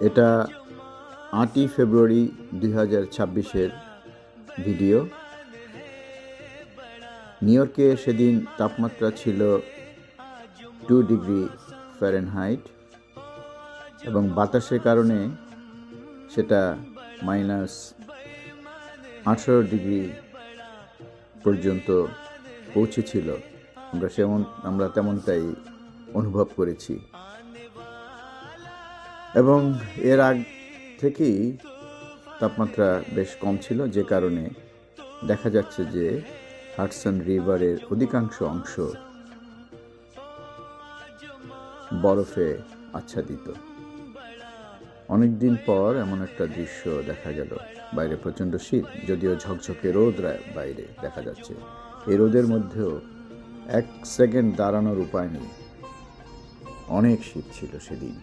এটা 8ই ফেব্রুয়ারি 2026-এর video. New ইয়র্কে সেদিন তাপমাত্রা ছিল 2 ডিগ্রি ফারেনহাইট এবং বাতাসের কারণে সেটা -18 ডিগ্রি পর্যন্ত পৌঁছেছিল। আমরা তেমনটাই অনুভব করেছি এবং এর আগ থেকেই তাপমাত্রা বেশ কম ছিল, যে কারণে দেখা যাচ্ছে যে হাডসন রিভারের অধিকাংশ অংশ বরফে আচ্ছাদিত। অনেকদিন পর এমন একটা দৃশ্য দেখা গেল। বাইরে প্রচণ্ড শীত, যদিও ঝকঝকে রোদ বাইরে দেখা যাচ্ছে। এই রোদের মধ্যেও 1 সেকেন্ড দাঁড়ানোর উপায় নেই, অনেক শীত ছিল সেদিন।